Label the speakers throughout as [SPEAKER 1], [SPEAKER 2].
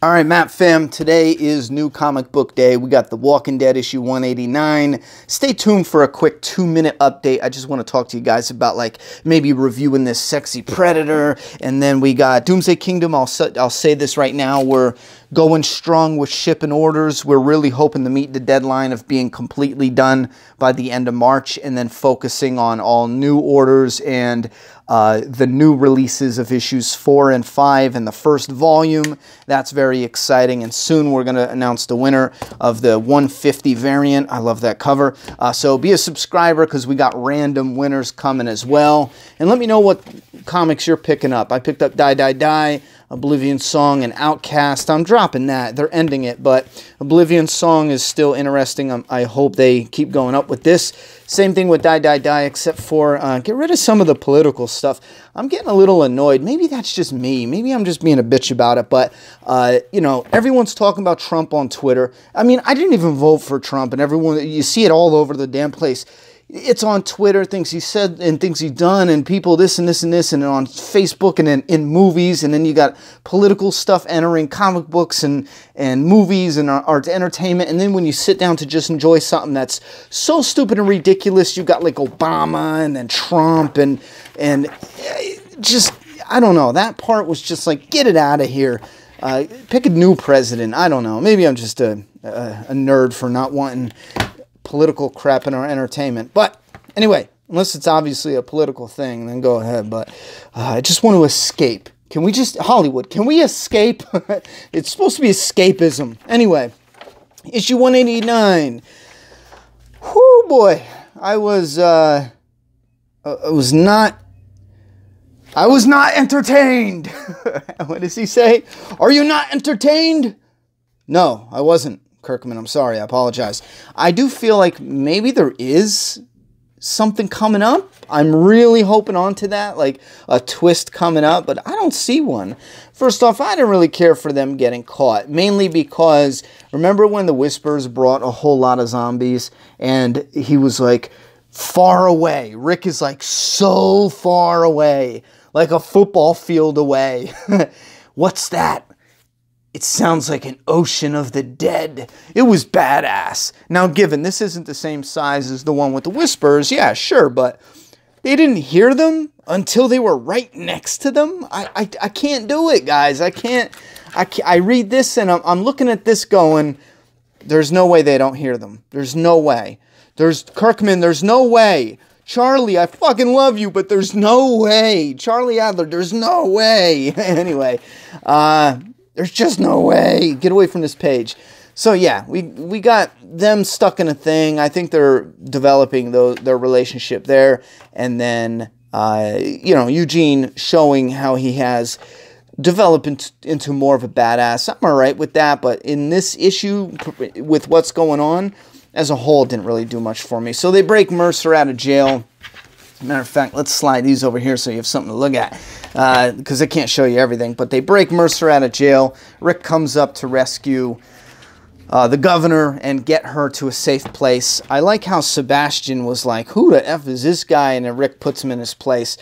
[SPEAKER 1] All right, Map Fam, today is New Comic Book Day. We got The Walking Dead issue 189. Stay tuned for a quick 2-minute update. I just want to talk to you guys about like maybe reviewing this sexy Predator. And then we got Doomsday Kingdom. I'll say this right now. We're going strong with shipping orders. We're really hoping to meet the deadline of being completely done by the end of March and then focusing on all new orders and the new releases of issues 4 and 5 in the first volume. That's very exciting, and soon we're going to announce the winner of the 150 variant. I love that cover. So be a subscriber because we got random winners coming as well. And let me know what comics you're picking up. I picked up Die, Die, Die, Oblivion Song, and Outcast. I'm dropping that. They're ending it, but Oblivion Song is still interesting. I hope they keep going up with this. Same thing with Die, Die, Die, except for get rid of some of the political stuff. I'm getting a little annoyed. Maybe that's just me. Maybe I'm just being a bitch about it, but, you know, everyone's talking about Trump on Twitter. I mean, I didn't even vote for Trump, and everyone, you see it all over the damn place. It's on Twitter, things he said and things he's done, and people this and this and this, and on Facebook and in movies, and then you got political stuff entering comic books and movies and art entertainment, and then when you sit down to just enjoy something that's so stupid and ridiculous, you got like Obama and then Trump and just, I don't know, that part was just like, get it out of here. Pick a new president. I don't know. Maybe I'm just a nerd for not wanting political crap in our entertainment. But anyway, unless it's obviously a political thing, then go ahead. But I just want to escape. Can we just, Hollywood, can we escape? It's supposed to be escapism. Anyway, issue 189. Whoo, boy. I was not entertained. What does he say? Are you not entertained? No, I wasn't. Kirkman, I'm sorry, I apologize. I do feel like maybe there is something coming up. I'm really hoping onto that, like a twist coming up, but I don't see one. First off, I didn't really care for them getting caught, mainly because, remember when the Whispers brought a whole lot of zombies, and he was like, far away. Rick is like, so far away, like a football field away. What's that? It sounds like an ocean of the dead. It was badass. Now, given this isn't the same size as the one with the Whispers, yeah, sure, but they didn't hear them until they were right next to them. I can't do it, guys. I read this and I'm looking at this going, there's no way they don't hear them. There's no way. There's Kirkman, there's no way. Charlie, I fucking love you, but there's no way. Charlie Adler, there's no way. Anyway, there's just no way. Get away from this page. So yeah, we got them stuck in a thing. I think they're developing their relationship there. And then, you know, Eugene showing how he has developed into more of a badass. I'm all right with that. But in this issue, with what's going on, as a whole, it didn't really do much for me. So they break Mercer out of jail. As a matter of fact, let's slide these over here so you have something to look at, because I can't show you everything. But they break Mercer out of jail. Rick comes up to rescue the governor and get her to a safe place. I like how Sebastian was like, who the F is this guy? And then Rick puts him in his place.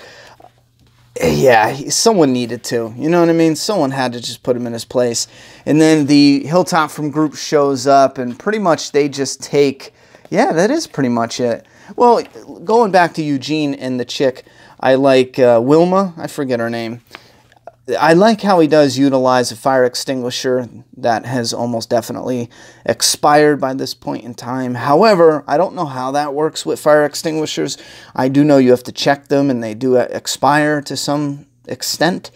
[SPEAKER 1] Yeah, someone needed to. You know what I mean? Someone had to just put him in his place. And then the Hilltop from group shows up, and pretty much they just take... Yeah, that is pretty much it. Well, going back to Eugene and the chick, I like Wilma. I forget her name. I like how he does utilize a fire extinguisher that has almost definitely expired by this point in time. However, I don't know how that works with fire extinguishers. I do know you have to check them, and they do expire to some extent.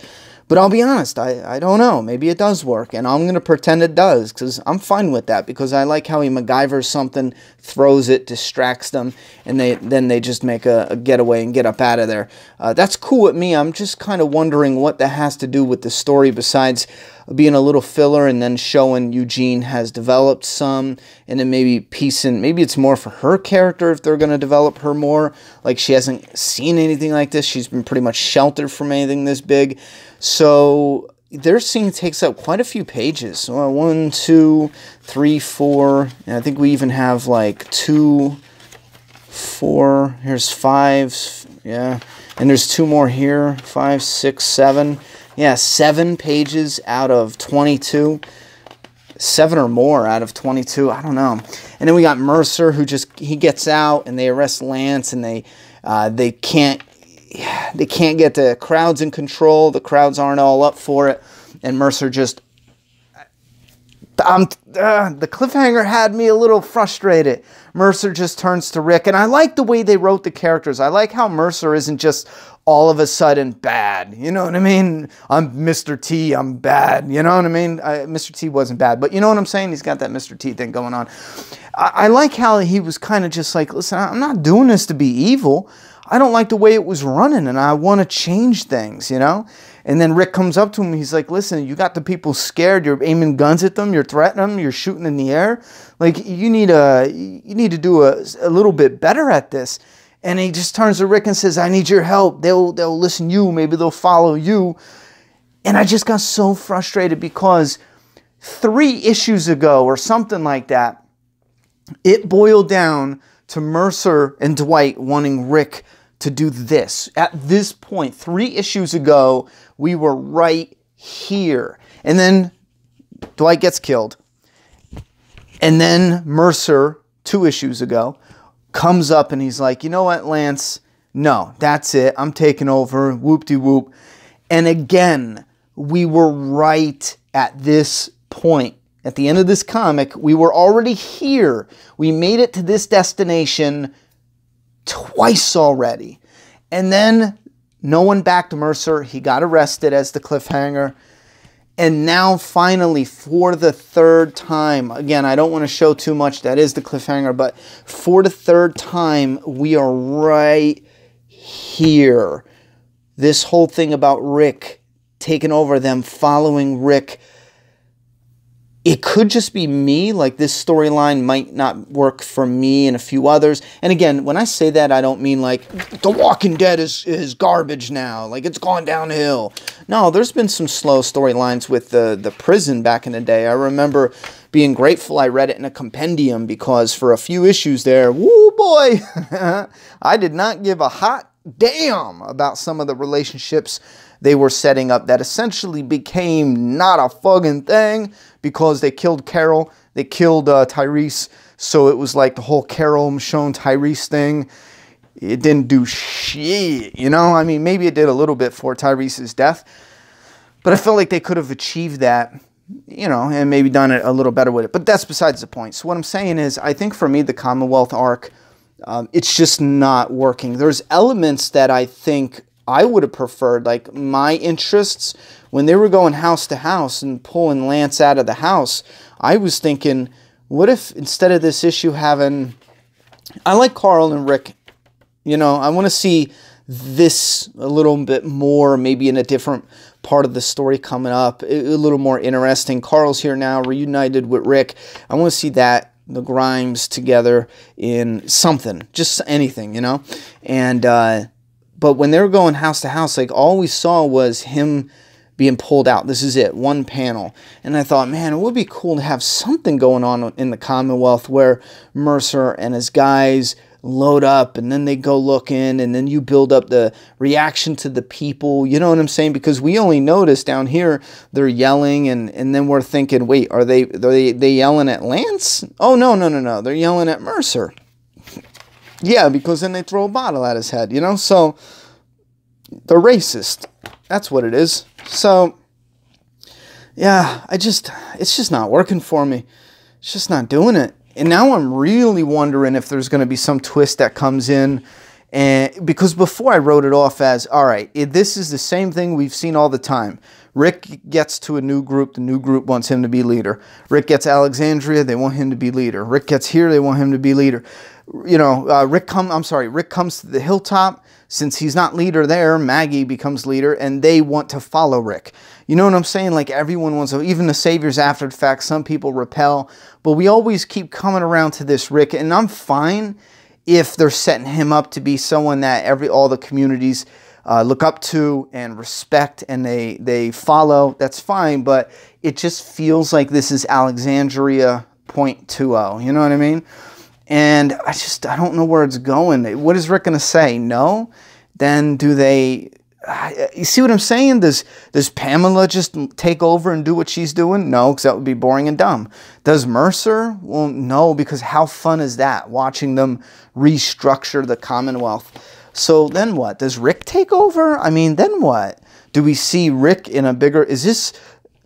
[SPEAKER 1] But I'll be honest, I don't know. Maybe it does work, and I'm going to pretend it does, because I'm fine with that, because I like how he MacGyvers something, throws it, distracts them, and then they just make a getaway and get up out of there. That's cool with me. I'm just kind of wondering what that has to do with the story, besides being a little filler and then showing Eugene has developed some, and then maybe piecing, maybe it's more for her character if they're going to develop her more. Like, she hasn't seen anything like this. She's been pretty much sheltered from anything this big. So their scene takes up quite a few pages. So 1, 2, 3, 4, and I think we even have like 2, 4, here's 5, yeah, and there's 2 more here, 5, 6, 7. Yeah, 7 pages out of 22. 7 or more out of 22. I don't know. And then we got Mercer, who he gets out and they arrest Lance, and they can't get the crowds in control. The crowds aren't all up for it, and Mercer just the cliffhanger had me a little frustrated. Mercer just turns to Rick, and I like the way they wrote the characters. I like how Mercer isn't just all of a sudden bad. You know what I mean? I'm Mr. T, I'm bad. You know what I mean? Mr. T wasn't bad, but you know what I'm saying? He's got that Mr. T thing going on. I like how he was kind of just like, listen, I'm not doing this to be evil. I don't like the way it was running, and I want to change things, you know? And then Rick comes up to him. He's like, listen, you got the people scared. You're aiming guns at them. You're threatening them. You're shooting in the air. Like, you need to do a little bit better at this. And he just turns to Rick and says, I need your help. They'll listen to you. Maybe they'll follow you. And I just got so frustrated because 3 issues ago or something like that, it boiled down to Mercer and Dwight wanting Rick to do this. At this point, 3 issues ago, we were right here. And then Dwight gets killed. And then Mercer, 2 issues ago, comes up and he's like, you know what, Lance? No, that's it. I'm taking over. Whoop-de-whoop. And again, we were right at this point. At the end of this comic, we were already here. We made it to this destination twice already. And then no one backed Mercer. He got arrested as the cliffhanger. And now finally, for the 3rd time, again, I don't want to show too much, that is the cliffhanger, but for the 3rd time, we are right here. This whole thing about Rick taking over, them following Rick, it could just be me. Like, this storyline might not work for me and a few others. And again, when I say that, I don't mean like The Walking Dead is garbage now. Like, it's gone downhill. No, there's been some slow storylines with the prison back in the day. I remember being grateful I read it in a compendium, because for a few issues there, woo boy, I did not give a hot damn about some of the relationships they were setting up that essentially became not a fucking thing because they killed Carol. They killed Tyrese. So it was like the whole Carol, Michonne, Tyrese thing. It didn't do shit, you know? I mean, maybe it did a little bit for Tyrese's death. But I felt like they could have achieved that, you know, and maybe done it a little better with it. But that's besides the point. So what I'm saying is, I think for me, the Commonwealth arc, it's just not working. There's elements that I think I would have preferred, like my interests, when they were going house to house and pulling Lance out of the house, I was thinking, what if instead of this issue having, I like Carl and Rick, you know, I want to see this a little bit more, maybe in a different part of the story coming up, a little more interesting. Carl's here now, reunited with Rick. I want to see that, the Grimes together in something, just anything, you know, and, but when they were going house to house, like, all we saw was him being pulled out. This is it, one panel. And I thought, man, it would be cool to have something going on in the Commonwealth where Mercer and his guys load up and then they go looking and then you build up the reaction to the people. You know what I'm saying? Because we only notice down here they're yelling and then we're thinking, wait, are they yelling at Lance? Oh, no. They're yelling at Mercer. Yeah, because then they throw a bottle at his head, you know? So, they're racist. That's what it is. So, yeah, it's just not working for me. It's just not doing it. And now I'm really wondering if there's going to be some twist that comes in. And because before I wrote it off as, all right, this is the same thing we've seen all the time. Rick gets to a new group. The new group wants him to be leader. Rick gets Alexandria. They want him to be leader. Rick gets here. They want him to be leader. You know, Rick comes to the hilltop. Since he's not leader there, Maggie becomes leader, and they want to follow Rick. You know what I'm saying? Like, everyone wants to, even the saviors after the fact, some people repel, but we always keep coming around to this Rick, and I'm fine if they're setting him up to be someone that all the communities look up to and respect, and they follow. That's fine, but it just feels like this is Alexandria 0.20. You know what I mean? And I don't know where it's going. What is Rick going to say? No? Then do they You see what I'm saying? Does Pamela just take over and do what she's doing? No, because that would be boring and dumb. Does Mercer? Well, no, because how fun is that, watching them restructure the Commonwealth? So then what? Does Rick take over? I mean, then what? Do we see Rick in a bigger... Is this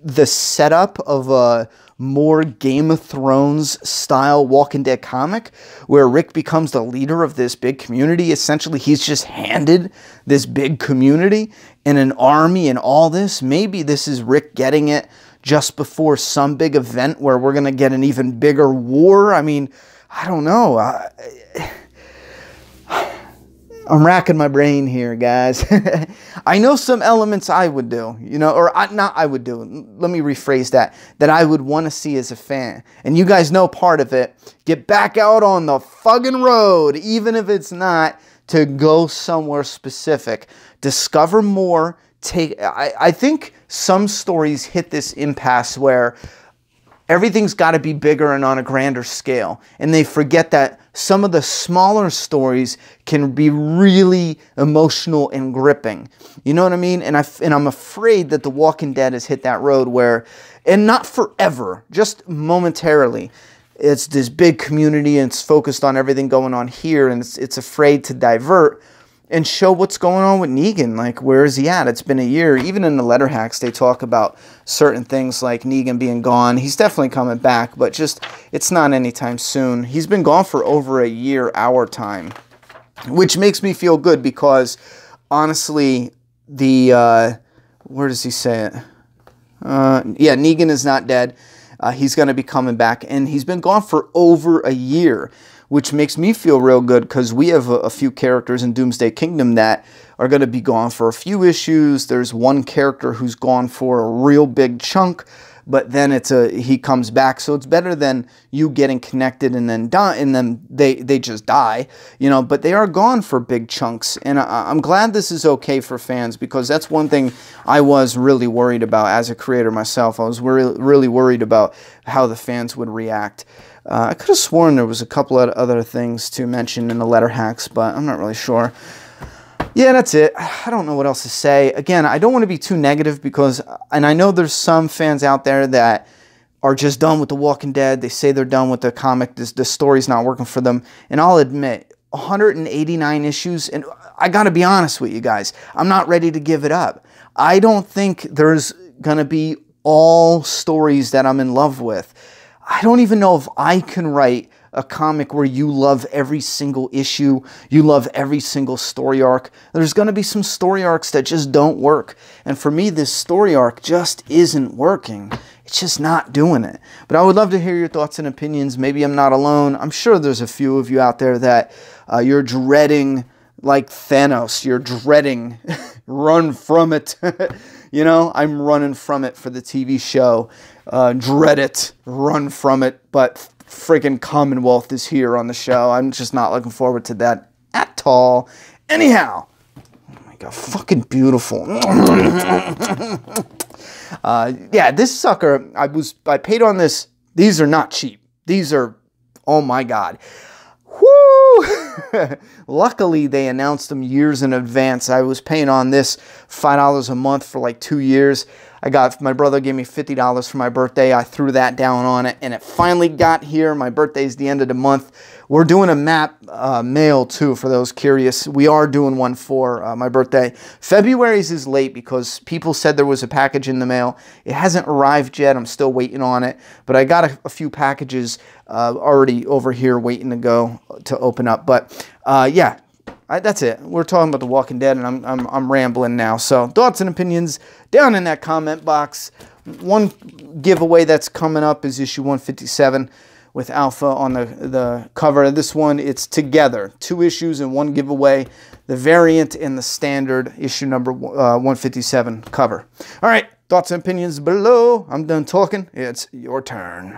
[SPEAKER 1] the setup of a more Game of Thrones style Walking Dead comic where Rick becomes the leader of this big community? Essentially, he's just handed this big community and an army and all this. Maybe this is Rick getting it just before some big event where we're going to get an even bigger war. I mean, I don't know. I'm racking my brain here, guys. I know some elements I would do, you know, or not I would do. Let me rephrase that I would want to see as a fan. And you guys know part of it. Get back out on the fucking road, even if it's not to go somewhere specific. Discover more. I think some stories hit this impasse where everything's got to be bigger and on a grander scale. And they forget that some of the smaller stories can be really emotional and gripping. You know what I mean? And I'm afraid that The Walking Dead has hit that road where, and not forever, just momentarily, it's this big community and it's focused on everything going on here, and it's afraid to divert and show what's going on with Negan. Like, where is he at? It's been a year. Even in the letter hacks, they talk about certain things like Negan being gone. He's definitely coming back, but just, it's not anytime soon. He's been gone for over a year, our time, which makes me feel good because, honestly, where does he say it? Yeah, Negan is not dead. He's going to be coming back, and he's been gone for over a year, which makes me feel real good because we have a few characters in Doomsday Kingdom that are going to be gone for a few issues. There's one character who's gone for a real big chunk, but then he comes back. So it's better than you getting connected and then die, and then they just die, you know. But they are gone for big chunks, and I'm glad this is okay for fans, because that's one thing I was really worried about as a creator myself. I was really worried about how the fans would react. I could have sworn there was a couple of other things to mention in the letter hacks, but I'm not really sure. Yeah, that's it. I don't know what else to say. Again, I don't want to be too negative because, and I know there's some fans out there that are just done with The Walking Dead. They say they're done with the comic. The story's not working for them. And I'll admit, 189 issues, and I got to be honest with you guys, I'm not ready to give it up. I don't think there's going to be all stories that I'm in love with. I don't even know if I can write a comic where you love every single issue, you love every single story arc. There's going to be some story arcs that just don't work. And for me, this story arc just isn't working. It's just not doing it. But I would love to hear your thoughts and opinions. Maybe I'm not alone. I'm sure there's a few of you out there that you're dreading, like Thanos. You're dreading, run from it. You know, I'm running from it for the TV show. Dread it, run from it, but freaking Commonwealth is here on the show. I'm just not looking forward to that at all. Anyhow, oh my god, fucking beautiful. Yeah, this sucker, I paid on this. These are not cheap. These are, oh my god. Woo! Luckily, they announced them years in advance. I was paying on this $5 a month for like 2 years. My brother gave me $50 for my birthday. I threw that down on it, and it finally got here. My birthday's the end of the month. We're doing a map mail, too, for those curious. We are doing one for my birthday. February's is late because people said there was a package in the mail. It hasn't arrived yet. I'm still waiting on it, but I got a few packages already over here waiting to go to open up. But yeah. That's it. We're talking about The Walking Dead, and I'm rambling now. So thoughts and opinions down in that comment box. One giveaway that's coming up is issue 157 with Alpha on the cover. This one, it's together. 2 issues and 1 giveaway. The variant and the standard issue number 157 cover. All right. Thoughts and opinions below. I'm done talking. It's your turn.